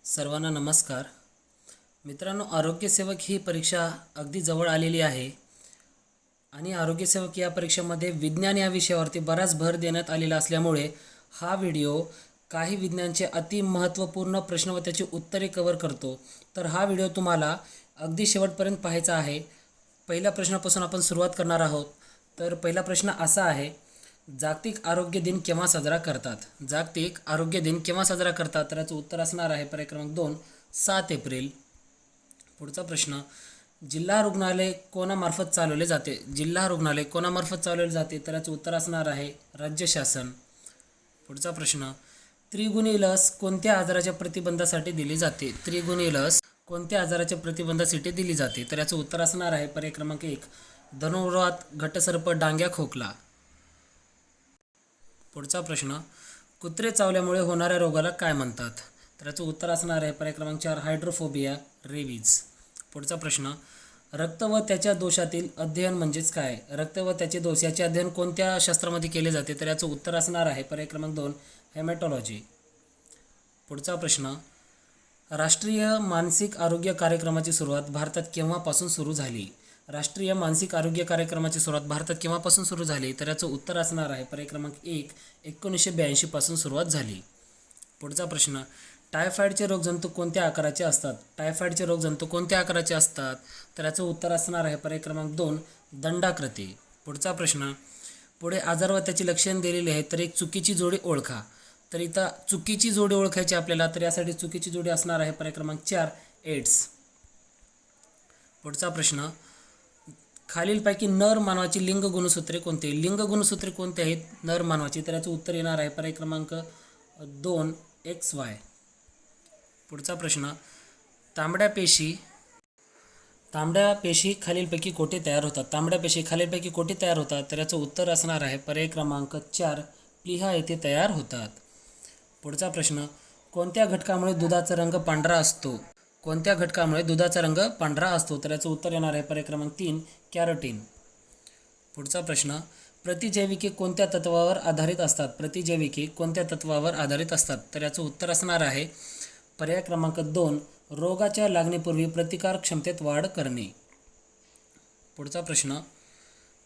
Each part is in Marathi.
सर्वांना नमस्कार. मित्रांनो, आरोग्यसेवक ही परीक्षा अगदी जवळ आलेली आहे आणि आरोग्यसेवक या परीक्षेमध्ये विज्ञान या विषयावरती बराच भर देण्यात आलेला असल्यामुळे हा व्हिडिओ काही विज्ञानचे अति महत्त्वपूर्ण प्रश्न व त्याची उत्तरे कव्हर करतो. तर हा व्हिडिओ तुम्हाला अगदी शेवटपर्यंत पाहायचा आहे. पहिल्या प्रश्नापासून आपण सुरुवात करणार आहोत. तर पहिला प्रश्न असा आहे, जागतिक आरोग्य दिन केव्हा साजरा करतात? जागतिक आरोग्य दिन केव्हा साजरा करतात? तर याचं उत्तर असणार आहे पर्याय क्रमांक 2, 7 एप्रिल. पुढचा प्रश्न, जिल्हा रुग्णालय कोणामार्फत चालवले जाते? जिल्हा रुग्णालय कोणामार्फत चालवले जाते? तर याचं उत्तर असणार आहे राज्य शासन. पुढचा प्रश्न, त्रिगुणी लस कोणत्या आजाराच्या प्रतिबंधासाठी दिली जाते? त्रिगुणी लस कोणत्या आजाराच्या प्रतिबंधासाठी दिली जाते? तर याचं उत्तर असणार आहे पर्याय क्रमांक 1, धनुर्वात, घटसर्प, डांग्या, खोकला. पुढचा प्रश्न, कुत्रे चावल्यामुळे होणाऱ्या रोगाला काय म्हणतात? तर याचं उत्तर असणार आहे पर्याय क्रमांक 4, हायड्रोफोबिया, रेबीज. पुढचा प्रश्न, रक्त व त्याच्या दोषातील अध्ययन म्हणजेच काय? रक्त व त्याचे दोष याचे अध्ययन कोणत्या शास्त्रामध्ये केले जाते? तर याचं उत्तर असणार आहे पर्याय क्रमांक 2, हेमॅटॉलॉजी. पुढचा प्रश्न, राष्ट्रीय मानसिक आरोग्य कार्यक्रमाची सुरुवात भारतात केव्हापासून सुरू झाली? राष्ट्रीय मानसिक आरोग्य कार्यक्रमाची सुरुवात भारतात केव्हापासून सुरू झाली? तर याचं उत्तर असणार आहे पर्याय क्रमांक 1, 1982 पासून सुरुवात झाली. पुढचा प्रश्न, टायफॉईडचे रोगजंतू कोणत्या आकाराचे असतात? टायफॉईडचे रोगजंतू कोणत्या आकाराचे असतात? तर याचं उत्तर असणार आहे पर्याय क्रमांक 2, दंडाकृती. पुढचा प्रश्न, पुढे आजार व त्याची लक्षणे दिलेली आहेत, तर एक चुकीची जोडी ओळखा. तर इथं चुकीची जोडी ओळखायची आपल्याला, तर यासाठी चुकीची जोडी असणार आहे पर्याय क्रमांक 4, एड्स. पुढचा प्रश्न, खालीलपैकी नर मानवाची लिंग गुणसूत्रे कोणती? लिंग गुणसूत्रे कोणती आहेत नर मानवाची? तर याचं उत्तर येणार आहे पर्याय क्रमांक 2, XY. पुढचा प्रश्न, तांबड्या पेशी खालीलपैकी कोठे तयार होतात? तांबड्या पेशी खालीलपैकी कोठे तयार होतात? तर याचं उत्तर असणार आहे पर्याय क्रमांक 4, प्लीहा येथे तयार होतात. पुढचा प्रश्न, कोणत्या घटकामुळे दुधाचा रंग पांढरा असतो? कोणत्या घटकामुळे दुधाचा रंग पांढरा असतो? तर याचं उत्तर येणार आहे पर्याय क्रमांक 3, कॅरोटीन. पुढचा प्रश्न, प्रतिजैविके कोणत्या तत्वावर आधारित असतात? प्रतिजैविके कोणत्या तत्वावर आधारित असतात? तर याचं उत्तर असणार आहे पर्याय क्रमांक 2, रोगाच्या लागणीपूर्वी प्रतिकार क्षमतेत वाढ करणे. पुढचा प्रश्न,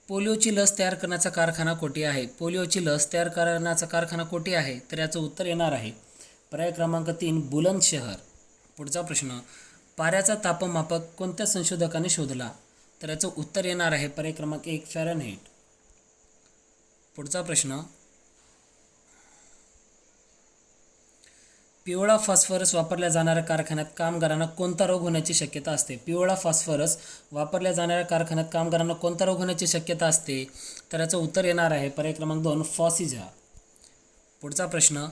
पोलिओची लस तयार करण्याचा कारखाना कोठे आहे? पोलिओची लस तयार करण्याचा कारखाना कोठे आहे? तर याचं उत्तर येणार आहे पर्याय क्रमांक 3, बुलंदशहर. पुढचा प्रश्न, पाऱ्याचा तापमापक कोणत्या संशोधकाने शोधला? तर याचं उत्तर येणार आहे पर्याय क्रमांक 1, फॅरनहीट. पुढचा प्रश्न, पिवळा फॉस्फरस वापरल्या जाणाऱ्या कारखान्यात कामगारांना कोणता रोग होण्याची शक्यता असते? पिवळा फॉस्फरस वापरल्या जाणाऱ्या कारखान्यात कामगारांना कोणता रोग होण्याची शक्यता असते? तर याचं उत्तर येणार आहे पर्याय क्रमांक 2, फॉसिजा. पुढचा प्रश्न,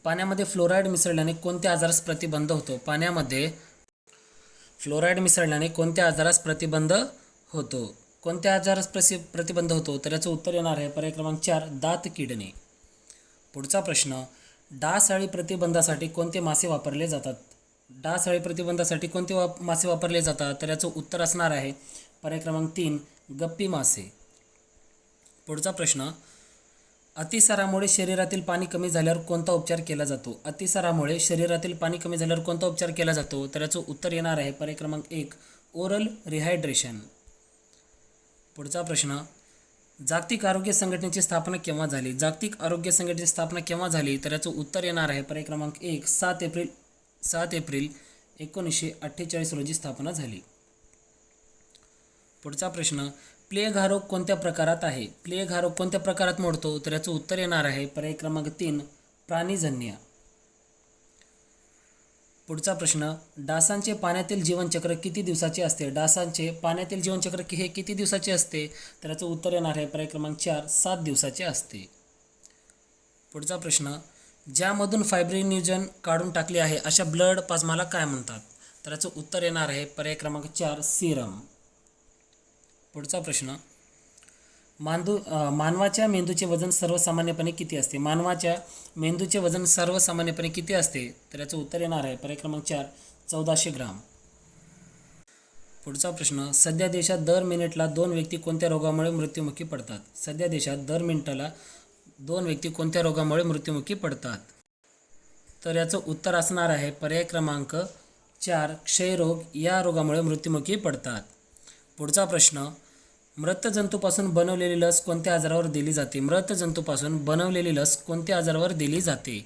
पाण्यामध्ये फ्लोराईड मिसळल्याने कोणत्या आजारास प्रतिबंध होतो? पाण्यामध्ये फ्लोराईड मिसळल्याने कोणत्या आजारास प्रतिबंध होतो? कोणत्या आजारास प्रतिबंध होतो? तर याचं उत्तर येणार आहे पर्याय क्रमांक 4, दात किडणे. पुढचा प्रश्न, डास अळी प्रतिबंधासाठी कोणते मासे वापरले जातात? डास अळी प्रतिबंधासाठी कोणते मासे वापरले जातात? तर याचं उत्तर असणार आहे पर्याय क्रमांक 3, गप्पी मासे. पुढचा प्रश्न, अतिसारामुळे शरीरातील पाणी कमी झाल्यावर कोणता उपचार केला जातो? अतिसारामुळे शरीरातील पाणी कमी झाल्यावर कोणता उपचार केला जातो? तर याचं उत्तर येणार आहे पर्याय क्रमांक 1, ओरल रिहायड्रेशन. पुढचा प्रश्न, जागतिक आरोग्य संघटनेची स्थापना केव्हा झाली? जागतिक आरोग्य संघटनेची स्थापना केव्हा झाली? तर याचं उत्तर येणार आहे पर्याय क्रमांक 1, 7 एप्रिल 1948 रोजी स्थापना झाली. पुढचा प्रश्न, प्लेग हा रोग कोणत्या प्रकारात आहे? प्लेग हा रोग कोणत्या प्रकारात मोडतो? तर याचं उत्तर येणार आहे पर्याय क्रमांक 3, प्राणीजन्य. पुढचा प्रश्न, डासांचे पाण्यातील जीवनचक्र किती दिवसाचे असते? डासांचे पाण्यातील जीवनचक्र हे किती दिवसाचे असते? तर याचं उत्तर येणार आहे पर्याय क्रमांक 4, 7 दिवसाचे असते. पुढचा प्रश्न, ज्यामधून फायब्रिनोजन काढून टाकले आहे अशा ब्लड प्लाझ्माला काय म्हणतात? तर याचं उत्तर येणार आहे पर्याय क्रमांक 4, सीरम. पुढचा प्रश्न, मानवाच्या मेंदूचे वजन सर्वसामान्यपणे किती असते? मानवाच्या मेंदूचे वजन सर्वसामान्यपणे किती असते? तर याचं उत्तर येणार आहे पर्याय क्रमांक 4, 1400 ग्राम. पुढचा प्रश्न, सध्या देशात दर मिनिटला 2 व्यक्ती कोणत्या रोगामुळे मृत्युमुखी पडतात? सध्या देशात दर मिनिटाला 2 व्यक्ती कोणत्या रोगामुळे मृत्युमुखी पडतात? तर याचं उत्तर असणार आहे पर्याय क्रमांक 4, क्षयरोग या रोगामुळे मृत्युमुखी पडतात. पुढचा प्रश्न, मृत जंतूपासून बनवलेली लस कोणत्या आजारावर दिली जाते? मृत जंतूपासून बनवलेली लस कोणत्या आजारावर दिली जाते?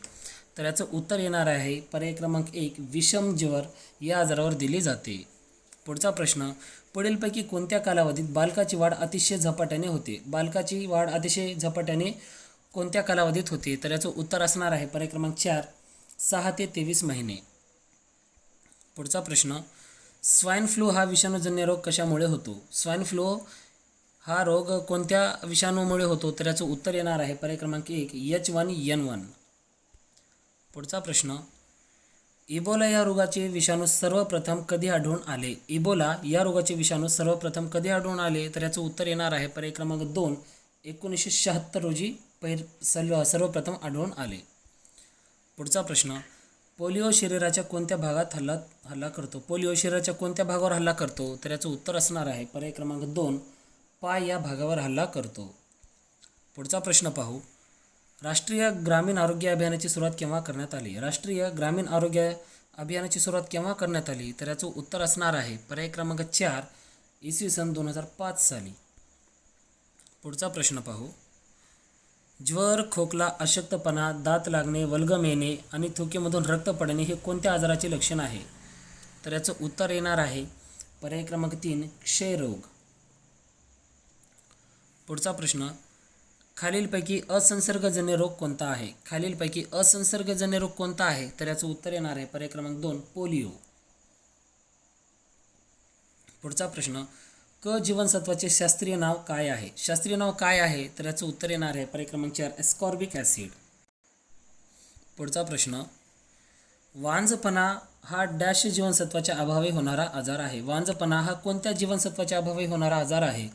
तर याचं उत्तर येणार आहे पर्याय क्रमांक 1, विषम ज्वर या आजारावर दिली जाते. पुढचा प्रश्न, पुढीलपैकी कोणत्या कालावधीत बालकाची वाढ अतिशय झपाट्याने होते? बालकाची वाढ अतिशय झपाट्याने कोणत्या कालावधीत होते? तर याचं उत्तर असणार आहे पर्याय क्रमांक 4, 6 ते 23 महिने. पुढचा प्रश्न, स्वाईन फ्लू हा विषाणूजन्य रोग कशामुळे होतो? स्वाईन फ्लू हा रोग कोणत्या विषाणूमुळे होतो? तर याचं उत्तर येणार आहे पर्याय क्रमांक 1, H1N1. पुढचा प्रश्न, इबोला या रोगाचे विषाणू सर्वप्रथम कधी आढळून आले? इबोला या रोगाचे विषाणू सर्वप्रथम कधी आढळून आले? तर याचं उत्तर येणार आहे पर्याय क्रमांक 2, 1976 रोजी सर्वप्रथम आढळून आले. पुढचा प्रश्न, पोलिओ शरीराच्या कोणत्या भागात हल्ला करतो? पोलिओ शरीराच्या कोणत्या भागावर हल्ला करतो? तर याचं उत्तर असणार आहे पर्याय क्रमांक 2, पाय या भागावर हल्ला करतो. पुढचा प्रश्न पाहू, राष्ट्रीय ग्रामीण आरोग्य अभियानाची सुरुवात केव्हा करण्यात आली? राष्ट्रीय ग्रामीण आरोग्य अभियानाची सुरुवात केव्हा करण्यात आली? तर याचं उत्तर असणार आहे पर्याय क्रमांक 4, इसवी 2005 साली. पुढचा प्रश्न पाहू, ज्वर, खोकला, अशक्तपणा, दात लागणे, वल्गम येणे आणि थुकीमधून रक्त पडणे हे कोणत्या आजाराचे लक्षण आहे? तर याचं उत्तर येणार आहे पर्याय क्रमांक 3, क्षयरोग. पुढचा प्रश्न, खालीलपैकी असंसर्गजन्य रोग कोणता आहे? खालीलपैकी असंसर्गजन्य रोग कोणता आहे? तर याचं उत्तर येणार आहे पर्याय क्रमांक 2, पोलिओ. पुढचा प्रश्न, क जीवनसत्वाचे शास्त्रीय नाव काय आहे? शास्त्रीय नाव काय आहे? तर याचं उत्तर येणार आहे पर्याय क्रमांक 4, एस्कॉर्बिक ॲसिड. पुढचा प्रश्न, वांझपणा हा डॅश जीवनसत्वाच्या अभावी होणारा आजार आहे? वांझपणा हा कोणत्या जीवनसत्वाच्या अभावी होणारा आजार आहे?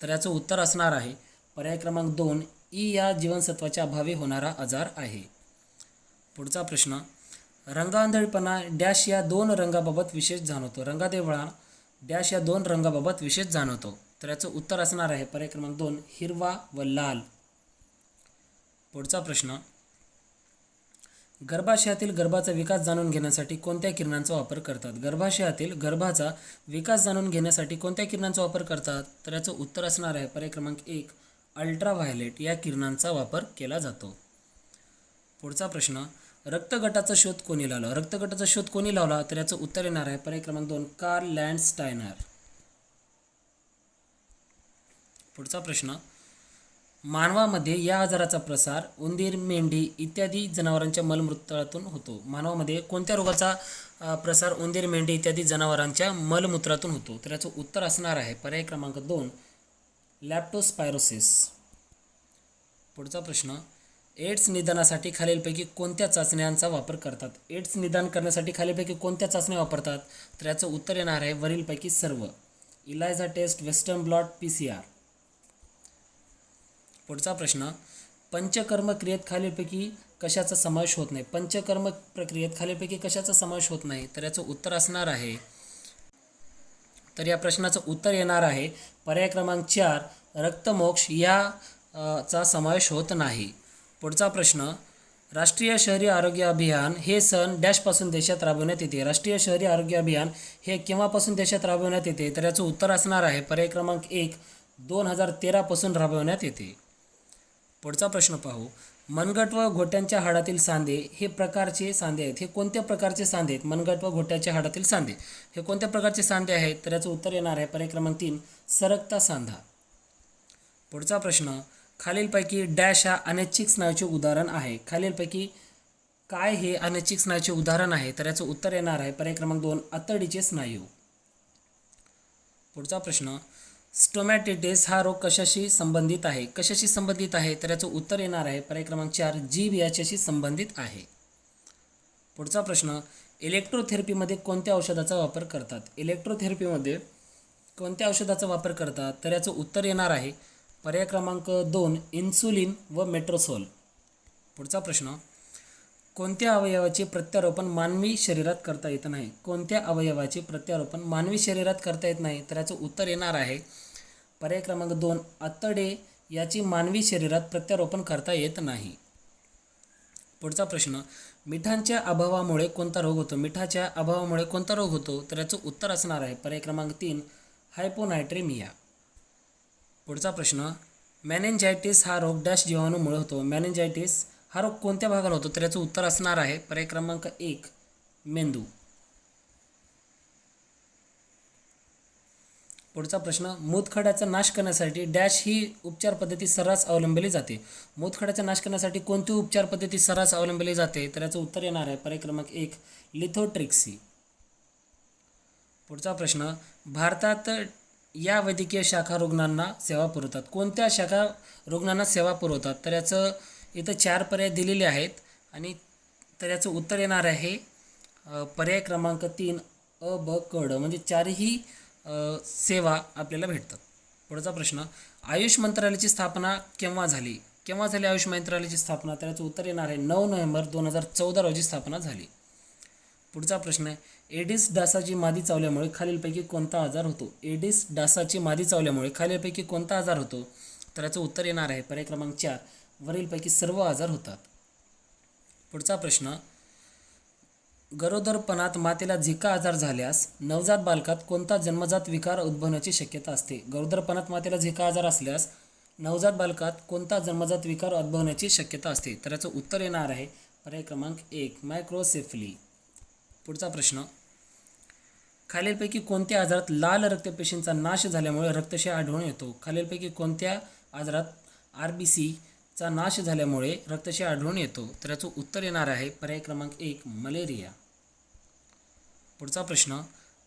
तर याचं उत्तर असणार आहे पर्याय क्रमांक 2, ई या जीवनसत्वाच्या अभावी होणारा आजार आहे. पुढचा प्रश्न, रंगांधळपणा डॅश या 2 रंगाबाबत विशेष जाणवतो? रंगांधळपणा डॅश या 2 रंगाबाबत विशेष जाणवतो? तर याचं उत्तर असणार आहे पर्याय क्रमांक 2, हिरवा व लाल. पुढचा प्रश्न, गर्भाशयातील गर्भाचा विकास जाणून घेण्यासाठी कोणत्या किरणांचा वापर करतात? गर्भाशयातील गर्भाचा विकास जाणून घेण्यासाठी कोणत्या किरणांचा वापर करतात? तर याचं उत्तर असणार आहे पर्याय क्रमांक 1, अल्ट्राव्हायलेट या किरणांचा वापर केला जातो. पुढचा प्रश्न, रक्तगटाचा शोध कोणी लावला? रक्तगटाचा शोध कोणी लावला? तर याचं उत्तर येणार आहे पर्याय क्रमांक 2, कार्ल लँडस्टायनर. पुढचा प्रश्न, मानवामध्ये या आजाराचा प्रसार उंदीर, मेंढी इत्यादी जनावरांच्या मलमूत्रातून होतो? मानवामध्ये कोणत्या रोगाचा प्रसार उंदीर, मेंढी इत्यादी जनावरांच्या मलमूत्रातून होतो? तर याचं उत्तर असणार आहे पर्याय क्रमांक 2, लॅप्टोस्पायरोसिस. पुढचा प्रश्न, एड्स निदानासाठी खालीलपैकी कोणत्या चाचण्यांचा वापर करतात? एड्स निदान करण्यासाठी खालीलपैकी कोणत्या चाचण्या वापरतात? तर याचं उत्तर येणार आहे वरीलपैकी सर्व, इलायझा टेस्ट, वेस्टर्न ब्लॉट, PCR. पुढचा प्रश्न, पंचकर्म क्रियेत खालीलपैकी कशाचा समावेश होत नाही? पंचकर्म प्रक्रियेत खालीलपैकी कशाचा समावेश होत नाही? तर याचं उत्तर असणार आहे, तर या प्रश्नाचं उत्तर येणार आहे पर्याय क्रमांक 4, रक्तमोक्ष या चा समावेश होत नाही. पुढचा प्रश्न, राष्ट्रीय शहरी आरोग्य अभियान हे सन डॅशपासून देशात राबवण्यात येते? राष्ट्रीय शहरी आरोग्य अभियान हे केव्हापासून देशात राबवण्यात येते? तर याचं उत्तर असणार आहे पर्याय क्रमांक 1, 2013 पासून राबवण्यात येते. पुढचा प्रश्न पाहू, मनगट व घोट्यांच्या हाडातील सांधे हे प्रकारचे सांधे आहेत. हे कोणत्या प्रकारचे सांधे आहेत? मनगट व घोट्याच्या हाडातील सांधे हे कोणत्या प्रकारचे सांधे आहेत? तर याचं उत्तर येणार आहे पर्याय क्रमांक 3, सरकता सांधा. पुढचा प्रश्न, खालीलपैकी डॅश हा अनैच्छिक स्नायूचे उदाहरण आहे? खालीलपैकी काय हे अनैच्छिक स्नायूचे उदाहरण आहे? तर याचं उत्तर येणार आहे पर्याय क्रमांक 2, आतडीचे स्नायू. पुढचा प्रश्न, स्टोमॅटिटिस हा रोग कशाशी संबंधित आहे? कशाशी संबंधित आहे? तर याचं उत्तर येणार आहे पर्याय क्रमांक 4, जीभ याच्याशी संबंधित आहे. पुढचा प्रश्न, इलेक्ट्रोथेरपीमध्ये कोणत्या औषधाचा वापर करतात? इलेक्ट्रोथेरपीमध्ये कोणत्या औषधाचा वापर करतात? तर याचं उत्तर येणार आहे पर्याय क्रमांक 2, इन्सुलिन व मेट्रोसोल. पुढचा प्रश्न, कोणत्या अवयवाचे प्रत्यारोपण मानवी शरीरात करता येत नाही? कोणत्या अवयवाचे प्रत्यारोपण मानवी शरीरात करता येत नाही? तर याचं उत्तर येणार आहे पर्याय क्रमांक 2, आतडे याची मानवी शरीरात प्रत्यारोपण करता येत नाही. पुढचा प्रश्न, मिठांच्या अभावामुळे कोणता रोग होतो? मिठाच्या अभावामुळे कोणता रोग होतो? तर याचं उत्तर असणार आहे पर्याय क्रमांक 3 हायपोनायट्रेमिया. पुढचा प्रश्न, मेनिंजायटिस हा रोग डॅश जीवाणूमुळे होतो? मेनिंजायटिस हा रोग कोणत्या भागाला होतो? तर याचं उत्तर असणार आहे पर्याय क्रमांक 1 मेंदू. पुढचा प्रश्न, मूतखड्याचा नाश करण्यासाठी डॅश ही उपचार पद्धती सर्रास अवलंबली जाते? मूतखड्याचा नाश करण्यासाठी कोणती उपचार पद्धती सर्रास अवलंबली जाते? तर याचं उत्तर येणार आहे पर्याय क्रमांक 1 लिथोट्रिक्सी. पुढचा प्रश्न, भारतात या वैद्यकीय शाखा रुग्णांना सेवा पुरवतात? कोणत्या शाखा रुग्णांना सेवा पुरवतात? तर याचं इथं 4 पर्याय दिलेले आहेत आणि तर याचं उत्तर येणार आहे पर्याय क्रमांक 3 अ ब क ड, म्हणजे 4ही सेवा आपल्याला भेटतात. पुढचा प्रश्न, आयुष मंत्रालयाची स्थापना केव्हा झाली? केव्हा झाली आयुष मंत्रालयाची स्थापना? तर याचं उत्तर येणार आहे 9 नोव्हेंबर 2014 रोजी स्थापना झाली. पुढचा प्रश्न आहे, एडिस डासाची मादी चावल्यामुळे खालीलपैकी कोणता आजार होतो? एडिस डासाची मादी चावल्यामुळे खालीलपैकी कोणता आजार होतो? तर याचं उत्तर येणार आहे पर्याय क्रमांक 4 वरीलपैकी सर्व आजार होतात. पुढचा प्रश्न, गरोदरपणात मातेला झिका आजार झाल्यास नवजात बालकात कोणता जन्मजात विकार उद्भवण्याची शक्यता असते? गरोदरपणात मातेला झिका आजार असल्यास नवजात बालकात कोणता जन्मजात विकार उद्भवण्याची शक्यता असते? तर याचं उत्तर येणार आहे पर्याय क्रमांक 1 मायक्रोसेफली. पुढचा प्रश्न, खालीलपैकी कोणत्या आजारात लाल रक्तपेशींचा नाश झाल्यामुळे रक्तक्षय आढळून येतो? खालीलपैकी कोणत्या आजारात RBCचा नाश झाल्यामुळे रक्तक्षय आढळून येतो? तर याचं उत्तर येणार आहे पर्याय क्रमांक 1 मलेरिया. पुढचा प्रश्न,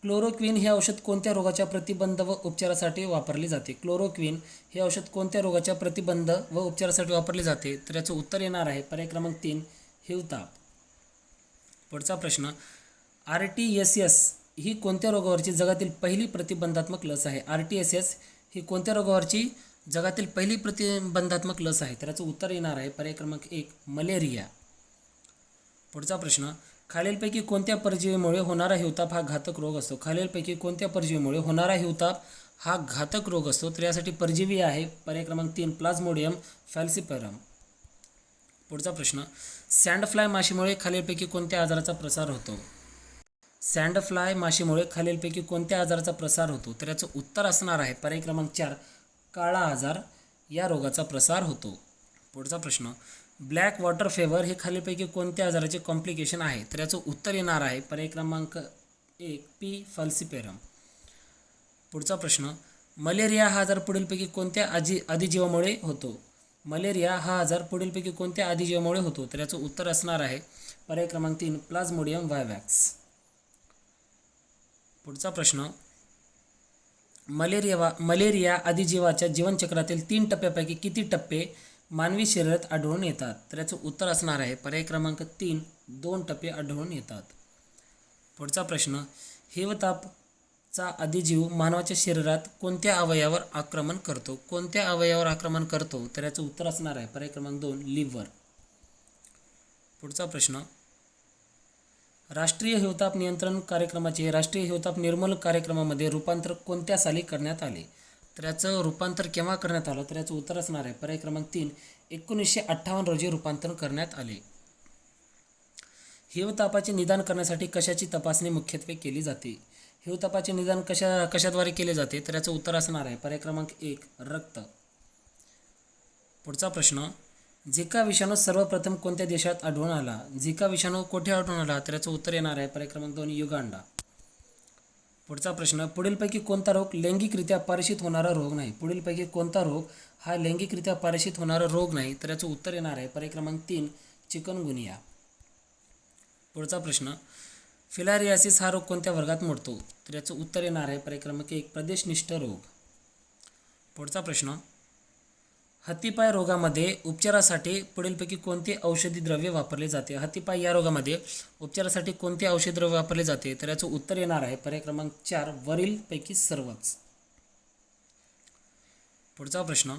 क्लोरोक्विन हे औषध कोणत्या रोगाच्या प्रतिबंध व उपचारासाठी वापरले जाते? क्लोरोक्विन हे औषध कोणत्या रोगाच्या प्रतिबंध व उपचारासाठी वापरले जाते? तर याचं उत्तर येणार आहे पर्याय क्रमांक 3 हिवताप. पुढचा प्रश्न, RTSS ही कोणत्या रोगावरची जगातील पहिली प्रतिबंधात्मक लस आहे? RTSS ही कोणत्या रोगावरची जगातील पहिली प्रतिबंधात्मक लस आहे? तर याचं उत्तर येणार आहे पर्याय क्रमांक 1 मलेरिया. पुढचा प्रश्न, खालीलपैकी कोणत्या परजीवीमुळे होणारा हिवताप हा घातक रोग असतो? खालीलपैकी कोणत्या परजीवीमुळे होणारा हिवताप हा घातक रोग असतो? तर यासाठी परजीवी आहे पर्याय क्रमांक 3 प्लाझ्मोडियम फॅल्सिपेरम. पुढचा प्रश्न, सँडफ्लाय माशीमुळे खालीलपैकी कोणत्या आजाराचा प्रसार होतो? सँडफ्लाय माशीमुळे खालीलपैकी कोणत्या आजाराचा प्रसार होतो? तर याचं उत्तर असणार आहे पर्याय क्रमांक 4 काळा आजार या रोगाचा प्रसार होतो. पुढचा प्रश्न, ब्लॅक वॉटर फेवर हे खालीलपैकी कोणत्या आजाराचे कॉम्प्लिकेशन आहे? तर याचं उत्तर येणार आहे पर्याय क्रमांक 1 पी फल्सिपेरम. पुढचा प्रश्न, मलेरिया हा आजार पुढीलपैकी कोणत्या अधिजीवामुळे होतो? मलेरिया हा आजार पुढीलपैकी कोणत्या अधिजीवामुळे होतो? तर याचं उत्तर असणार आहे पर्याय क्रमांक 3 प्लाझ्मोडियम वायवॅक्स. पुढचा प्रश्न, मलेरिया अधिजीवाच्या जीवनचक्रातील 3 टप्प्यापैकी किती टप्पे मानवी शरीरात आढळून येतात? तर याचं उत्तर असणार आहे पर्याय क्रमांक 3 2 टप्पे आढळून येतात. पुढचा प्रश्न, हिवतापचा अधिजीव मानवाच्या शरीरात कोणत्या अवयवावर आक्रमण करतो? कोणत्या अवयवावर आक्रमण करतो? तर याचं उत्तर असणार आहे पर्याय क्रमांक 2 लिव्हर. पुढचा प्रश्न, राष्ट्रीय हिवताप नियंत्रण कार्यक्रमाचे राष्ट्रीय हिवताप निर्मूलन कार्यक्रमामध्ये रूपांतर कोणत्या साली करण्यात आले? तर याचं रूपांतर केव्हा करण्यात आलं? तर याचं उत्तर असणार आहे पर्याय क्रमांक 3 1958 रोजी रूपांतर करण्यात आले. हिवतापाचे निदान करण्यासाठी कशाची तपासणी मुख्यत्वे केली जाते? हिवतापाचे निदान कशाद्वारे केले जाते? तर याचं उत्तर असणार आहे पर्याय क्रमांक 1 रक्त. पुढचा प्रश्न, झिका विषाणू सर्वप्रथम कोणत्या देशात आढळून आला? झिका विषाणू कोठे आढळून आला? तर याचं उत्तर येणार आहे पर्याय क्रमांक 2 युगांडा. पुढचा प्रश्न, पुढीलपैकी कोणता रोग लैंगिकरित्या पारेषित होणारा रोग नाही? पुढीलपैकी कोणता रोग हा लैंगिकरित्या पारेषित होणारा रोग नाही? तर याचं उत्तर येणार आहे पर्याय क्रमांक 3 चिकनगुनिया. पुढचा प्रश्न, फिलारियासिस हा रोग कोणत्या वर्गात मोडतो? तर याचं उत्तर येणार आहे पर्याय क्रमांक 1 प्रदेशनिष्ठ रोग. पुढचा प्रश्न, हत्तीपाय रोगामध्ये उपचारासाठी पुढीलपैकी कोणते औषधी द्रव्य वापरले जाते? हत्तीपाय या रोगामध्ये उपचारासाठी कोणते औषधी द्रव्य वापरले जाते? तर याचं उत्तर येणार आहे पर्याय क्रमांक 4 वरीलपैकी सर्वच. पुढचा प्रश्न,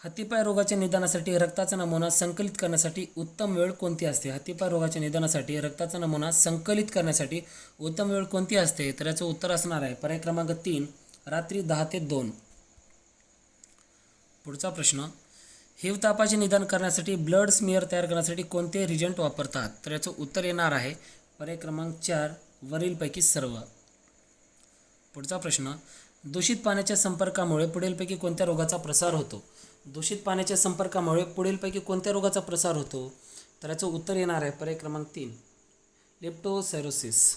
हत्तीपाय रोगाच्या निदानासाठी रक्ताचा नमुना संकलित करण्यासाठी उत्तम वेळ कोणती असते? हत्तीपाय रोगाच्या निदानासाठी रक्ताचा नमुना संकलित करण्यासाठी उत्तम वेळ कोणती असते? तर याचं उत्तर असणार आहे पर्याय क्रमांक 3 रात्री 10 ते 2. पुढचा प्रश्न, हिवतापाचे निदान करण्यासाठी ब्लड स्मिअर तयार करण्यासाठी कोणते रिजंट वापरतात? तर याचं उत्तर येणार आहे पर्याय क्रमांक 4 वरीलपैकी सर्व. पुढचा प्रश्न, दूषित पाण्याच्या संपर्कामुळे पुढीलपैकी कोणत्या रोगाचा प्रसार होतो? दूषित पाण्याच्या संपर्कामुळे पुढीलपैकी कोणत्या रोगाचा प्रसार होतो? तर याचं उत्तर येणार आहे पर्याय क्रमांक 3 लेप्टोस्पायरोसिस.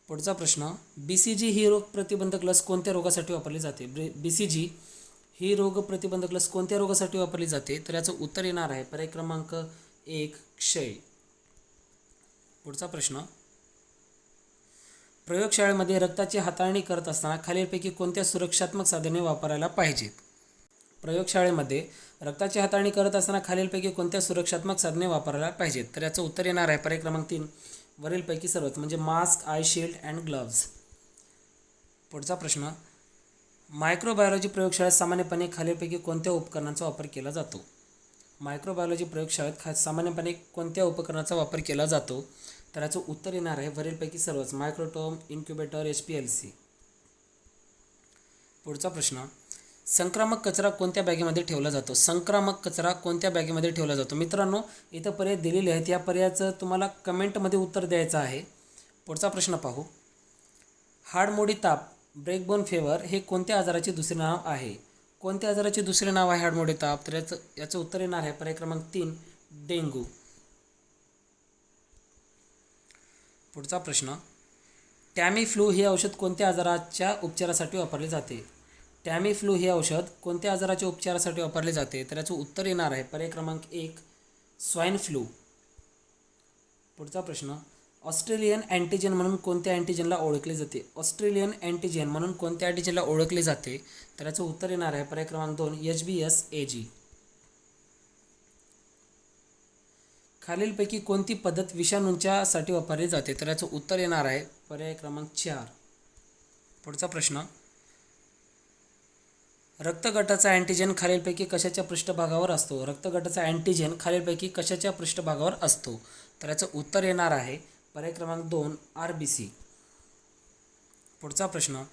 पुढचा प्रश्न, BCG ही रोग प्रतिबंधक लस कोणत्या रोगासाठी वापरली जाते? BCG ही रोग प्रतिबंधक लस कोणत्या रोगासाठी वापरली जाते? तर याचं उत्तर येणार आहे पर्याय क्रमांक 1 क्षय. पुढचा प्रश्न, प्रयोगशाळेमध्ये रक्ताची हाताळणी करत असताना खालीलपैकी कोणत्या सुरक्षात्मक साधने वापरायला पाहिजेत? प्रयोगशाळेमध्ये रक्ताची हाताळणी करत असताना खालीलपैकी कोणत्या सुरक्षात्मक साधने वापरायला पाहिजेत? तर याचं उत्तर येणार आहे पर्याय क्रमांक 3 वरीलपैकी सर्वच, म्हणजे mask, I shield and gloves. पुढचा प्रश्न, मायक्रोबायोलॉजी प्रयोगशाळेत सामान्यपणे खालीलपैकी कोणत्या उपकरणांचा वापर केला जातो? मायक्रोबायोलॉजी प्रयोगशाळेत सामान्यपणे कोणत्या उपकरणाचा वापर केला जातो? तर याचं उत्तर येणार आहे वरीलपैकी सर्वच, मायक्रोटोम, इन्क्युबेटर, HPLC. पुढचा प्रश्न, संक्रामक कचरा कोणत्या बॅगेमध्ये ठेवला जातो? संक्रामक कचरा कोणत्या बॅगेमध्ये ठेवला जातो? मित्रांनो, इथं पर्याय दिलेले आहेत, या पर्यायाचं तुम्हाला कमेंटमध्ये उत्तर द्यायचं आहे. पुढचा प्रश्न पाहू, हाडमोडी ताप, ब्रेकबोन फेवर हे कोणत्या आजाराचे दुसरे नाव आहे? कोणत्या आजाराचे दुसरे नाव आहे हाडमोडी ताप? तर याचं उत्तर येणार आहे पर्याय क्रमांक 3 डेंग्यू. पुढचा प्रश्न, टॅमीफ्लू हे औषध कोणत्या आजाराच्या उपचारासाठी वापरले जाते? टॅमीफ्लू हे औषध कोणत्या आजाराच्या उपचारासाठी वापरले जाते? तर याचं उत्तर येणार आहे पर्याय क्रमांक 1 स्वाईन फ्लू. पुढचा प्रश्न, ऑस्ट्रेलियन अँटीजेन म्हणून कोणत्या अँटीजेनला ओळखले जाते? ऑस्ट्रेलियन अँटीजेन म्हणून कोणत्या अँटीजेनला ओळखले जाते? तर याचं उत्तर येणार आहे पर्याय क्रमांक 2 HBsAg. खालीलपैकी कोणती पद्धत विषाणूंच्यासाठी वापरली जाते? तर याचं उत्तर येणार आहे पर्याय क्रमांक 4. पुढचा प्रश्न, रक्तगटाचा अँटीजेन खालीलपैकी कशाच्या पृष्ठभागावर असतो? रक्तगटाचा अँटीजेन खालीलपैकी कशाच्या पृष्ठभागावर असतो? तर याचं उत्तर येणार आहे पर्याय क्रमांक 2 RBC. पुढचा प्रश्न,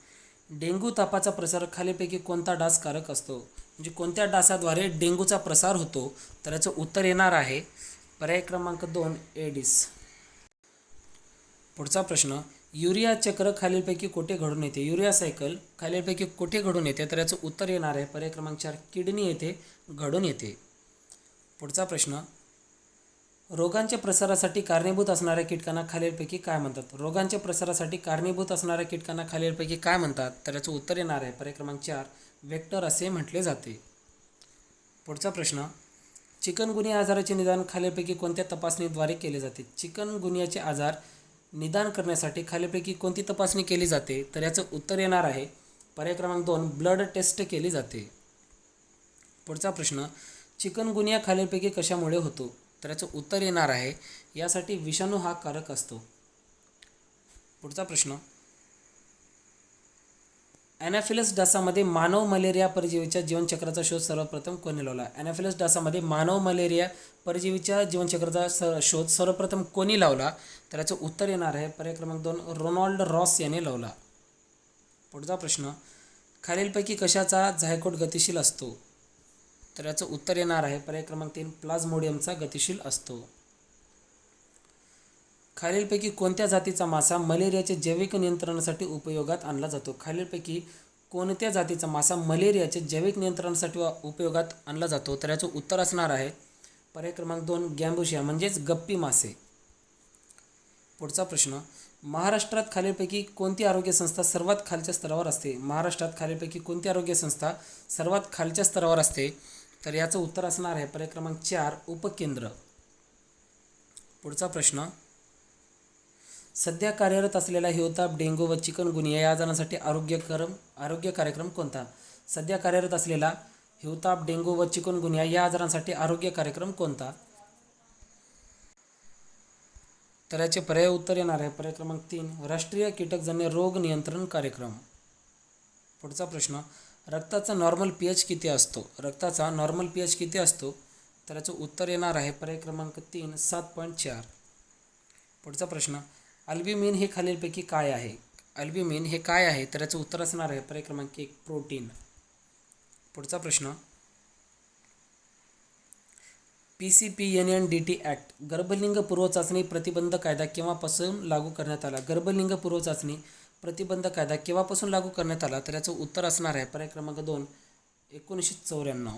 डेंग्यू तापाचा प्रसार खालीलपैकी कोणता डास कारक असतो? म्हणजे कोणत्या डासाद्वारे डेंग्यूचा प्रसार होतो? तर याचं उत्तर येणार आहे पर्याय क्रमांक 2 एडिस. पुढचा प्रश्न, युरिया चक्र खालीलपैकी कोठे घडून येते? युरिया सायकल खालीलपैकी कोठे घडून येते? तर याचं उत्तर येणार आहे पर्याय क्रमांक 4 किडनी येथे घडून येते. पुढचा प्रश्न, रोगांच्या प्रसारासाठी कारणीभूत असणाऱ्या कीटकांना खालीलपैकी काय म्हणतात? रोगांच्या प्रसारासाठी कारणीभूत असणाऱ्या कीटकांना खालीलपैकी काय म्हणतात? तर याचं उत्तर येणार आहे पर्याय क्रमांक 4 वेक्टर असे म्हटले जाते. पुढचा प्रश्न, चिकनगुनिया आजाराचे निदान खालीलपैकी कोणत्या तपासणीद्वारे केले जाते? चिकनगुनियाचे आजार निदान करण्यासाठी खालीलपैकी कोणती तपासणी केली जाते? तर याचं उत्तर येणार आहे पर्याय क्रमांक 2 ब्लड टेस्ट केली जाते. पुढचा प्रश्न, चिकनगुनिया खालीलपैकी कशामुळे होतो? तर याचं उत्तर येणार आहे यासाठी विषाणू हा कारक असतो. पुढचा प्रश्न, ॲनाफिलस डासामध्ये मानव मलेरिया परजीवीच्या जीवनचक्राचा शोध सर्वप्रथम कोणी लावला? ॲनाफिलस डासामध्ये मानव मलेरिया परजीवीच्या जीवनचक्राचा शोध सर्वप्रथम कोणी लावला? तर याचं उत्तर येणार आहे पर्याय क्रमांक 2 रोनाल्ड रॉस याने लावला. पुढचा प्रश्न, खालीलपैकी कशाचा झायकोट गतिशील असतो? तर याचं उत्तर येणार आहे पर्याय क्रमांक 3 प्लाझ्मोडियमचा गतिशील असतो. खालीलपैकी कोणत्या जातीचा मासा मलेरियाच्या जैविक नियंत्रणासाठी उपयोगात आणला जातो? खालीलपैकी कोणत्या जातीचा मासा मलेरियाच्या जैविक नियंत्रणासाठी उपयोगात आणला जातो? तर याचं उत्तर असणार आहे पर्याय क्रमांक 2 गॅम्बुशिया म्हणजेच गप्पी मासे. पुढचा प्रश्न, महाराष्ट्रात खालीलपैकी कोणती आरोग्य संस्था सर्वात खालच्या स्तरावर असते? महाराष्ट्रात खालीलपैकी कोणती आरोग्य संस्था सर्वात खालच्या स्तरावर असते? तर याचं उत्तर असणार आहे पर्याय क्रमांक 4 उपकेंद्र. पुढचा प्रश्न, सध्या कार्यरत असलेला हिवताप, डेंग्यू व चिकनगुनिया या आजारांसाठी आरोग्य कार्यक्रम कोणता? सध्या कार्यरत असलेला हिवताप, डेंग्यू व चिकनगुनिया या आजारांसाठी आरोग्य कार्यक्रम कोणता? तर याचे पर्याय उत्तर येणार आहे पर्याय क्रमांक 3 राष्ट्रीय कीटकजन्य रोग नियंत्रण कार्यक्रम. पुढचा प्रश्न, रक्ताचा नॉर्मल pH किती असतो? रक्ताचा नॉर्मल pH किती असतो? तर याचं उत्तर येणार आहे पर्याय क्रमांक 3 7.4. पुढचा प्रश्न, अल्ब्युमिन हे खालीलपैकी काय आहे? अल्ब्युमिन हे काय आहे? तर याचं उत्तर असणार आहे पर्याय क्रमांक 1 प्रोटीन. पुढचा प्रश्न, PCPNNDT ॲक्ट गर्भलिंग पूर्व चाचणी प्रतिबंध कायदा केव्हापासून लागू करण्यात आला? गर्भलिंग पूर्व चाचणी प्रतिबंध कायदा केव्हापासून लागू करण्यात आला? तर याचं उत्तर असणार आहे पर्याय क्रमांक 2 1994.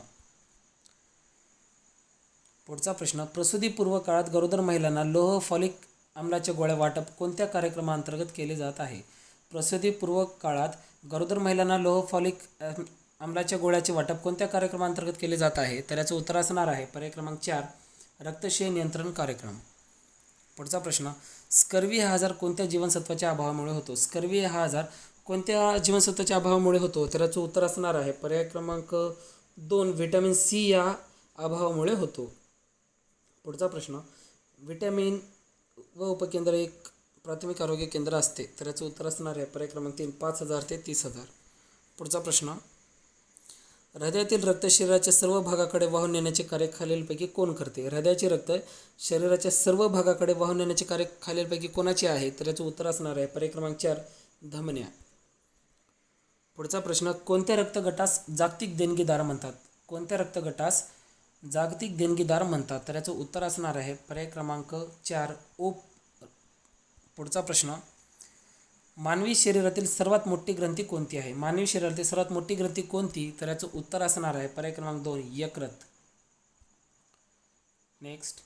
पुढचा प्रश्न, प्रसूतीपूर्व काळात गरोदर महिलांना लोह फॉलिक आम्लाच्या गोळ्या वाटप कोणत्या कार्यक्रमाअंतर्गत केले जात आहे? प्रसूतीपूर्व काळात गरोदर महिलांना लोह फॉलिक आम्लाच्या गोळ्याचे वाटप कोणत्या कार्यक्रमाअंतर्गत केले जात आहे? तर याचं उत्तर असणार आहे पर्याय क्रमांक 4 रक्तक्षय नियंत्रण कार्यक्रम. पुढचा प्रश्न, स्कर्वी हा आजार कोणत्या जीवनसत्वाच्या अभावामुळे होतो? स्कर्वी हा आजार कोणत्या जीवनसत्वाच्या अभावामुळे होतो? तर याचं उत्तर असणार आहे पर्याय क्रमांक 2 व्हिटॅमिन सी या अभावामुळे होतो. पुढचा प्रश्न, व्हिटॅमिन व उपकेंद्र एक प्राथमिक आरोग्य केंद्र असते. तर याचं उत्तर असणार आहे पर्याय क्रमांक 3 5,000 ते 30,000. पुढचा प्रश्न, हृदयातील रक्त शरीराच्या सर्व भागाकडे वाहून नेण्याचे कार्य खालीलपैकी कोण करते? हृदयाचे रक्त शरीराच्या सर्व भागाकडे वाहून नेण्याचे कार्य खालीलपैकी कोणाचे आहे? तर याचं उत्तर असणार आहे पर्याय क्रमांक 4 धमन्या. पुढचा प्रश्न, कोणत्या रक्तगटास जागतिक देणगीदार म्हणतात? कोणत्या रक्तगटास जागतिक देणगीदार म्हणतात? तर याचं उत्तर असणार आहे पर्याय क्रमांक 4 ओ. पुढचा प्रश्न, मानवी शरीरातील सर्वात मोठी ग्रंथी कोणती आहे? मानवी शरीरातील सर्वात मोठी ग्रंथी कोणती? तर याचं उत्तर असणार आहे पर्याय क्रमांक 2 यकृत. नेक्स्ट,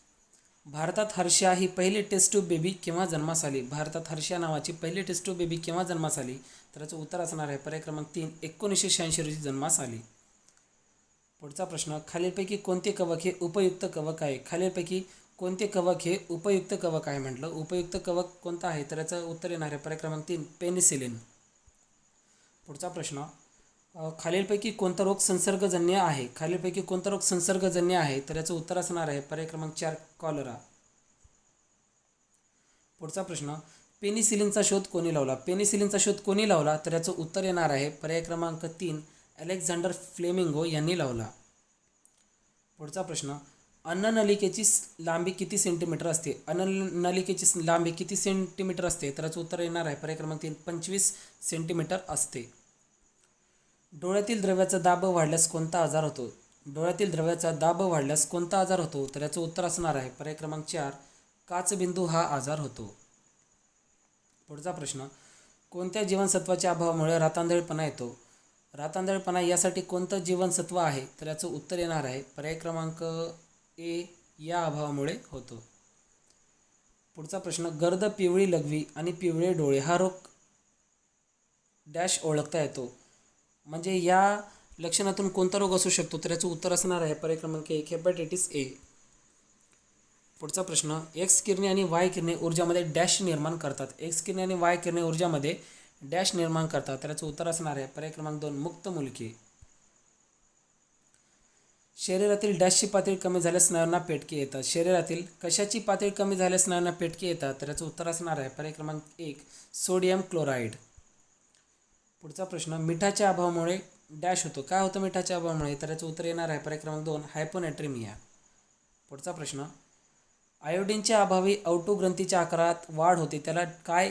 भारतात हर्षा ही पहिली टेस्ट ट्यूब बेबी केव्हा जन्मास आली? भारतात हर्षा नावाची पहिली टेस्ट ट्यूब बेबी केव्हा जन्मास आली? तर याचं उत्तर असणार आहे पर्याय क्रमांक 3 1986 रोजी जन्मास आली. पुढचा प्रश्न, खालीलपैकी कोणते कवक हे उपयुक्त कवक आहे? खालीलपैकी कोणते कवक हे उपयुक्त कवक आहे म्हटलं? उपयुक्त कवक कोणतं आहे? तर याचं उत्तर येणार आहे पर्याय क्रमांक 3 पेनिसिलिन. पुढचा प्रश्न, खालीलपैकी कोणता रोग संसर्गजन्य आहे? खालीलपैकी कोणता रोग संसर्गजन्य आहे? तर याचं उत्तर असणार आहे पर्याय क्रमांक 4 कॉलरा. पुढचा प्रश्न, पेनिसिलिनचा शोध कोणी लावला? पेनिसिलिनचा शोध कोणी लावला? तर याचं उत्तर येणार आहे पर्याय क्रमांक 3 अलेक्झांडर फ्लेमिंगो यांनी लावला. पुढचा प्रश्न, अन्ननलिकेची लांबी किती सेंटीमीटर असते? अन्ननलिकेची लांबी किती सेंटीमीटर असते? तर याचं उत्तर येणार आहे पर्याय क्रमांक 3 25 सेंटीमीटर असते. डोळ्यातील द्रव्याचा दाब वाढल्यास कोणता आजार होतो? डोळ्यातील द्रव्याचा दाब वाढल्यास कोणता आजार होतो? तर याचं उत्तर असणार आहे पर्याय क्रमांक 4 काचबिंदू हा आजार होतो. पुढचा प्रश्न, कोणत्या जीवनसत्वाच्या अभावामुळे रातांधळेपणा येतो? रातांधळेपणा यासाठी कोणतं जीवनसत्व आहे? तर याचं उत्तर येणार आहे पर्याय क्रमांक ए या अभावामुळे होतो. पुढचा प्रश्न, गर्द पिवळी लघवी आणि पिवळे डोळे हा रोग डॅश ओळखता येतो? म्हणजे या लक्षणातून कोणता रोग असू शकतो? तर याचं उत्तर असणार आहे पर्याय क्रमांक 1 हेपॅटायटिस ए. पुढचा प्रश्न, एक्स किरणे आणि वाय किरणे ऊर्जामध्ये डॅश निर्माण करतात. एक्स किरणे आणि वाय किरणे ऊर्जामध्ये डॅश निर्माण करतात. तर याचं उत्तर असणार आहे पर्याय क्रमांक 2 मुक्त मुलके. शरीरातील डॅशची पातळी कमी झाल्यास स्नायूंना पेटके येतात. शरीरातील कशाची पातळी कमी झाल्यास स्नायूंना पेटके येतात? तर याचं उत्तर असणार आहे पर्याय क्रमांक 1 सोडियम क्लोराईड. पुढचा प्रश्न, मिठाच्या अभावामुळे डॅश होतो. काय होतं मिठाच्या अभावामुळे? तर याचं उत्तर येणार आहे पर्याय क्रमांक 2 हायपोनॅट्रिमिया. पुढचा प्रश्न, आयोडीनच्या अभावी अवटु ग्रंथीच्या आकारात वाढ होते त्याला काय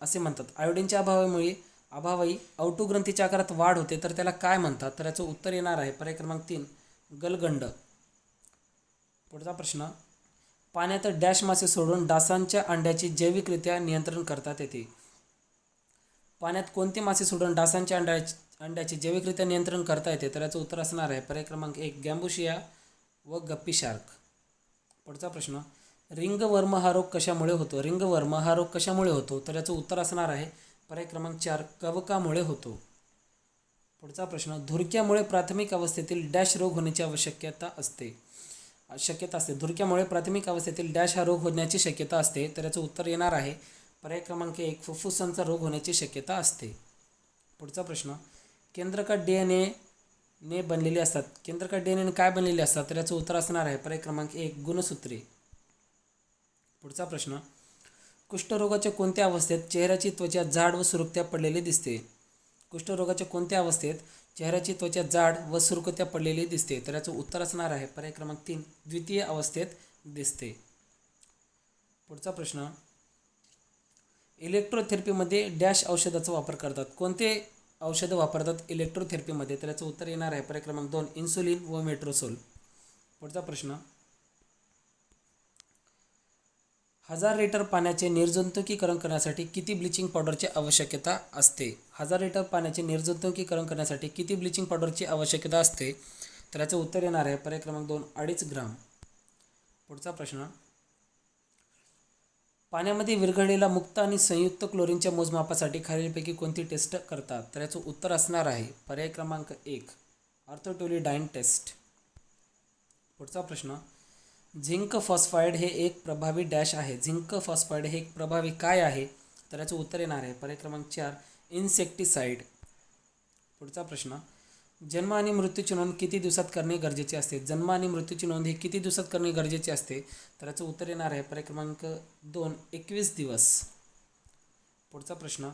असे म्हणतात? आयोडीनच्या अभावी अवटु ग्रंथीच्या आकारात वाढ होते तर त्याला काय म्हणतात? तर याचं उत्तर येणार आहे पर्याय क्रमांक 3 गलगंड. पुढचा प्रश्न, पाण्यात डॅश मासे सोडून डासांच्या अंड्याचे जैविकरित्या नियंत्रण करतात येते. पाण्यात कोणते मासे सोडून डासांच्या अंड्याचे जैविकरित्या नियंत्रण करता येते? तर याचं उत्तर असणार आहे पर्याय क्रमांक 1 गॅम्बुशिया व गप्पी शार्क. पुढचा प्रश्न, रिंगवर्म हा रोग कशामुळे होतो? रिंगवर्म हा रोग कशामुळे होतो? तर याचं उत्तर असणार आहे पर्याय क्रमांक 4 कवकामुळे होतो. पुढचा प्रश्न, धुरक्यामुळे प्राथमिक अवस्थेतील डॅश रोग होण्याची शक्यता असते. धुरक्यामुळे प्राथमिक अवस्थेतील डॅश हा रोग होण्याची शक्यता असते. तर याचं उत्तर येणार आहे पर्याय क्रमांक 1 फुफ्फुसांचा रोग होण्याची शक्यता असते. पुढचा प्रश्न, केंद्रकात DNA ने बनलेले असतात. केंद्रकात DNA काय बनलेले असतात? तर याचं उत्तर असणार आहे पर्याय क्रमांक 1 गुणसूत्रे. पुढचा प्रश्न, कुष्ठरोगाच्या कोणत्या अवस्थेत चेहऱ्याची त्वचा जाड व सुरकुत्या पडलेली दिसते? कुष्ठरोगाच्या कोणत्या अवस्थेत चेहऱ्याची त्वचा जाड व सुरकुत्या पडलेली दिसते? तर याचं उत्तर असणार आहे पर्याय क्रमांक 3 द्वितीय अवस्थेत दिसते. पुढचा प्रश्न, इलेक्ट्रोथेरपीमध्ये डॅश औषधाचा वापर करतात. कोणते औषधं वापरतात इलेक्ट्रोथेरपीमध्ये? तर याचं उत्तर येणार आहे पर्याय क्रमांक 2 इन्सुलिन व मेट्रोसोल. पुढचा प्रश्न, 1000 लिटर पाण्याचे निर्जंतुकीकरण करण्यासाठी किती ब्लिचिंग पावडरची आवश्यकता असते? 1000 लिटर पाण्याचे निर्जंतुकीकरण करण्यासाठी किती ब्लिचिंग पावडरची आवश्यकता असते? तर याचं उत्तर येणार आहे पर्याय क्रमांक 2, 2.5 ग्राम. पुढचा प्रश्न, पाण्यामध्ये विरघळलेला मुक्त आणि संयुक्त क्लोरीनच्या मोजमापासाठी खालीलपैकी कोणती टेस्ट करतात? तर याचं उत्तर असणार आहे पर्याय क्रमांक 1, ऑर्थोटोलीडाइन टेस्ट. पुढचा प्रश्न, झिंक फॉस्फाईड हे एक प्रभावी डॅश आहे. झिंक फॉस्फाईड हे एक प्रभावी काय आहे? तर याचं उत्तर येणार आहे पर्याय क्रमांक 4, इन्सेक्टिसाइड. पुढचा प्रश्न, जन्म आणि मृत्यूची नोंद किती दिवसात करणे गरजेचे असते? जन्म आणि मृत्यूची नोंद ही किती दिवसात करणे गरजेचे असते? तर याचं उत्तर येणार आहे पर्याय क्रमांक 2, 21 दिवस. पुढचा प्रश्न,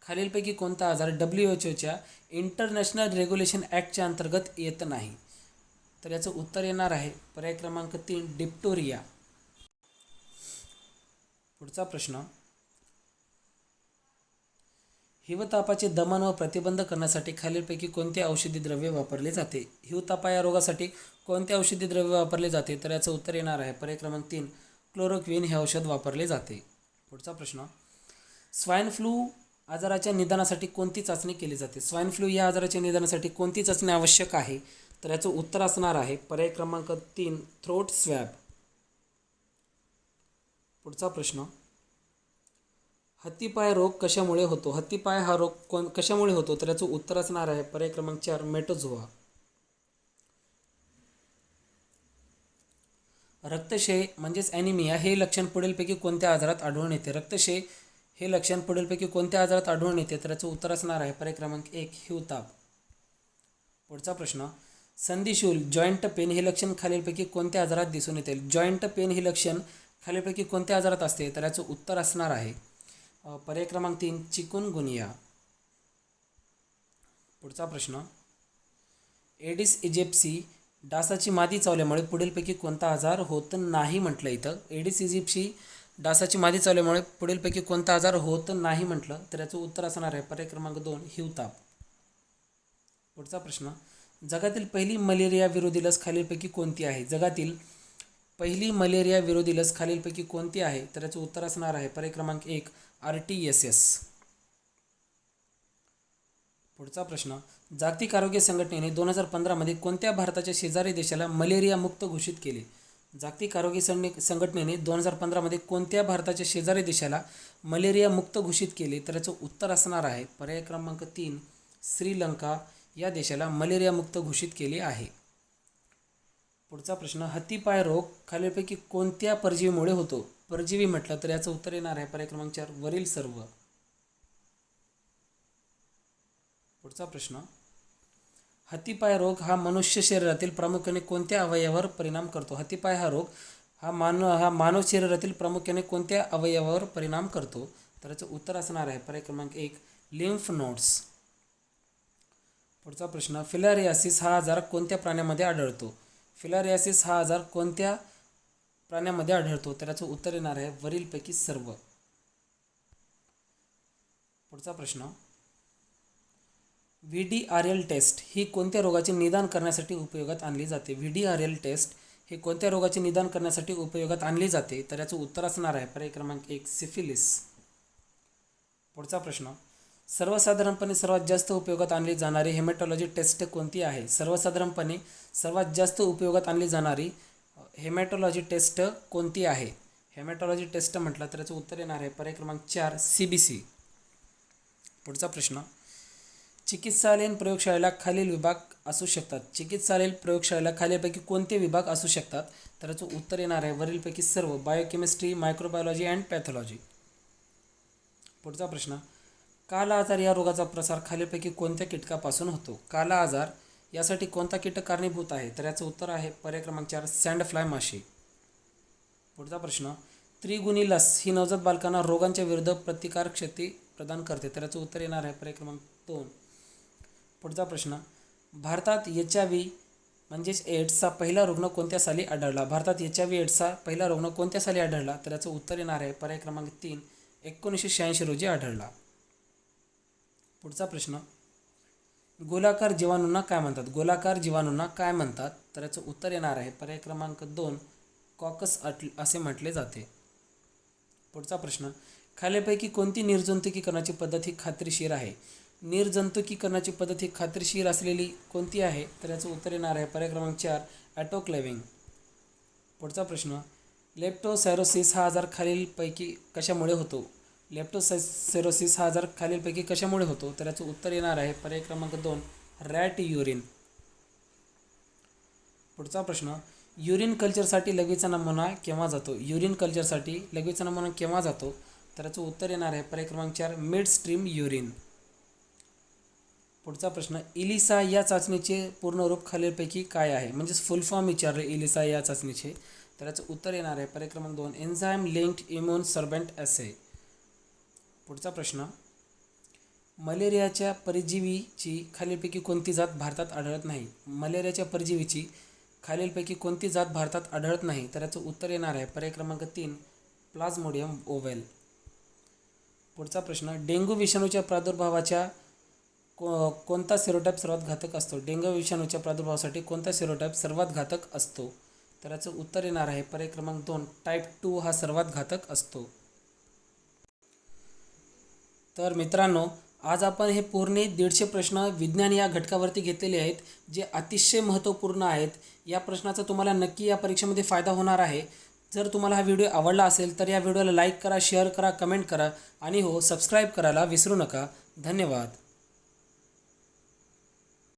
खालीलपैकी कोणता आजार WHO इंटरनॅशनल रेग्युलेशन ॲक्टच्या अंतर्गत येत नाही? तर याचं उत्तर येणार आहे पर्याय क्रमांक 3, डिप्टोरिया. पुढचा प्रश्न, हिवतापाचे दमन व प्रतिबंध करण्यासाठी खालीलपैकी कोणते औषधी द्रव्य वापरले जाते? हिवतापा या रोगासाठी कोणते औषधी द्रव्य वापरले जाते? तर याचं उत्तर येणार आहे पर्याय क्रमांक 3, क्लोरोक्विन हे औषध वापरले जाते. पुढचा प्रश्न, स्वाईन फ्लू आजाराच्या निदानासाठी कोणती चाचणी केली जाते? स्वाईन फ्लू या आजाराच्या निदानासाठी कोणती चाचणी आवश्यक आहे? तर याचं उत्तर असणार आहे पर्याय क्रमांक 3, थ्रोट स्वॅब. पुढचा प्रश्न, हत्तीपाय रोग कशामुळे होतो? हत्तीपाय हा रोग कशामुळे होतो? तर याचं उत्तर असणार आहे पर्याय क्रमांक 4, मेटोझोआ. रक्तक्षय म्हणजेच ॲनिमिया हे लक्षण पुढीलपैकी कोणत्या आजारात आढळून येते? रक्तक्षय हे लक्षण पुढीलपैकी कोणत्या आजारात आढळून येते? तर याचं उत्तर असणार आहे पर्याय क्रमांक 1, हिवताप. पुढचा प्रश्न, संधिशूल जॉईंट पेन हे लक्षण खालीलपैकी कोणत्या आजारात दिसून येते? जॉईंट पेन हे लक्षण खालीलपैकी कोणत्या आजारात असते? तर याचं उत्तर असणार आहे पर्याय क्रमांक 3, चिकुनगुनिया. पुढचा प्रश्न, एडिस इजिप्सी डासाची मादी चावल्यामुळे पुढीलपैकी कोणता आजार होत नाही म्हटलं इथं. एडिस इजिप्सी डासाची मादी चावल्यामुळे पुढीलपैकी कोणता आजार होत नाही म्हटलं तर याचं उत्तर असणार आहे पर्याय क्रमांक 2, हिवताप. पुढचा प्रश्न, जगातील पहिली मलेरिया विरोधी लस खालीलपैकी कोणती आहे? जगातील पहिली मलेरिया विरोधी लस खालीलपैकी कोणती आहे? तर याचं उत्तर असणार आहे पर्याय क्रमांक 1, RTS. पुढचा प्रश्न, जागतिक आरोग्य संघटनेने 2015 मध्ये कोणत्या भारताच्या शेजारी देशाला मलेरिया मुक्त घोषित केले? जागतिक आरोग्य संघटनेने 2015 मध्ये कोणत्या भारताच्या शेजारी देशाला मलेरिया मुक्त घोषित केले? तर याचं उत्तर असणार आहे पर्याय क्रमांक 3, श्रीलंका या देशाला मलेरिया मुक्त घोषित केले आहे. पुढचा प्रश्न, हत्तीपाय रोग खालीलपैकी कोणत्या परजीवीमुळे होतो? परजीवी म्हटलं तर याचं उत्तर येणार आहे पर्याय क्रमांक 4, वरील सर्व. पुढचा प्रश्न, हत्तीपाय रोग हा मनुष्य शरीरातील प्रामुख्याने कोणत्या अवयवावर परिणाम करतो? हत्तीपाय हा रोग हा मानव शरीरातील प्रामुख्याने कोणत्या अवयवावर परिणाम करतो? तर याचं उत्तर असणार आहे पर्याय क्रमांक 1, लिम्फ नोड्स. पुढचा प्रश्न, फिलारियासिस हा आजार कोणत्या प्राण्यामध्ये आढळतो? फिलारियासिस हा आजार कोणत्या प्राण्यामध्ये आढळतो? तर याचं उत्तर येणार आहे वरीलपैकी सर्व. पुढचा प्रश्न, VDRL टेस्ट ही कोणत्या रोगाचे निदान करण्यासाठी उपयोगात आणली जाते? VDRL टेस्ट हे कोणत्या रोगाचे निदान करण्यासाठी उपयोगात आणली जाते? तर याचं उत्तर असणार आहे पर्याय क्रमांक 1, सिफिलिस. पुढचा प्रश्न, सर्वसाधारणपणे सर्वात जास्त उपयोगात आणली जाणारी हेमॅटॉलॉजी टेस्ट कोणती आहे? सर्वसाधारणपणे सर्वात जास्त उपयोगात आणली जाणारी हेमॅटॉलॉजी टेस्ट कोणती आहे? हेमॅटॉलॉजी टेस्ट म्हटलं तर याचं उत्तर येणार आहे पर्याय क्रमांक 4, CBC. पुढचा प्रश्न, चिकित्सालयीन प्रयोगशाळेला खालील विभाग असू शकतात. चिकित्सालयीन प्रयोगशाळेला खालीलपैकी कोणते विभाग असू शकतात? तर याचं उत्तर येणार आहे वरीलपैकी सर्व, बायोकेमिस्ट्री, मायक्रोबायोलॉजी अँड पॅथॉलॉजी. पुढचा प्रश्न, काला आजार या रोगाचा प्रसार खालीलपैकी कोणत्या कीटकापासून होतो? काला आजार यासाठी कोणता कीटक कारणीभूत आहे? तर याचं उत्तर आहे पर्याय क्रमांक 4, सँडफ्लाय माशी. पुढचा प्रश्न, त्रिगुणी लस ही नवजात बालकांना रोगांच्या विरुद्ध प्रतिकारक शक्ती प्रदान करते. तर याचं उत्तर येणार आहे पर्याय क्रमांक 2. पुढचा प्रश्न, भारतात HIV म्हणजेच एड्सचा पहिला रुग्ण कोणत्या साली आढळला? भारतात HIV एड्सचा पहिला रुग्ण कोणत्या साली आढळला? तर याचं उत्तर येणार आहे पर्याय क्रमांक 3, 1986 रोजी आढळला. पुढचा प्रश्न, गोलाकार जीवाणूंना काय म्हणतात? गोलाकार जीवाणूंना काय म्हणतात? तर याचं उत्तर येणार आहे पर्याय क्रमांक 2, कॉकस असे म्हटले जाते. पुढचा प्रश्न, खालीलपैकी कोणती निर्जंतुकीकरणाची पद्धत ही खात्रीशीर आहे? निर्जंतुकीकरणाची पद्धत ही खात्रीशीर असलेली कोणती आहे? तर याचं उत्तर येणार आहे पर्याय क्रमांक 4 ॲटोक्लेविंग. पुढचा प्रश्न, लेप्टोसेरोसिस हा आजार खालीलपैकी कशामुळे होतो? लेप्टोसेरोसिस हा आजार खालीलपैकी कशामुळे होतो? तर याचं उत्तर येणार आहे पर्याय क्रमांक 2 रॅट युरिन. पुढचा प्रश्न, युरिन कल्चरसाठी लघवीचा नमुना केव्हा जातो? युरिन कल्चरसाठी लघवीचा नमुना केव्हा जातो? तर याचं उत्तर येणार आहे पर्याय क्रमांक 4 मिड स्ट्रीम युरिन. पुढचा प्रश्न, इलिसा या चाचणीचे पूर्ण रूप खालीलपैकी काय आहे? म्हणजेच फुल फॉर्म विचारले इलिसा या चाचणीचे. तर याचं उत्तर येणार आहे पर्याय क्रमांक 2 एन्झाईम लिंक्ड इम्युन सर्बंट ॲसे. पुढचा प्रश्न, मलेरियाच्या परजीवीची खालीलपैकी कोणती जात भारतात आढळत नाही? मलेरियाच्या परजीवीची खालीलपैकी कोणती जात भारतात आढळत नाही? तर याचं उत्तर येणार आहे पर्याय क्रमांक 3 प्लाझ्मोडियम ओव्हल. पुढचा प्रश्न, डेंग्यू विषाणूच्या प्रादुर्भावाच्या कोणता सेरोटाईप सर्वात घातक असतो? डेंग्यू विषाणूच्या प्रादुर्भावासाठी कोणता सेरोटाईप सर्वात घातक असतो? तर याचं उत्तर येणार आहे पर्याय क्रमांक 2 टाईप 2 हा सर्वात घातक असतो. तर मित्रांनो, आज आपण हे पूर्ण 150 प्रश्न विज्ञान या घटकावरती घेतलेले आहेत, जे अतिशय महत्त्वपूर्ण आहेत. या प्रश्नाचा तुम्हाला नक्की या परीक्षेमध्ये फायदा होणार आहे. जर तुम्हाला हा व्हिडिओ आवडला असेल तर या व्हिडिओला लाईक करा, शेअर करा, कमेंट करा आणि हो सबस्क्राईब करायला विसरू नका. धन्यवाद.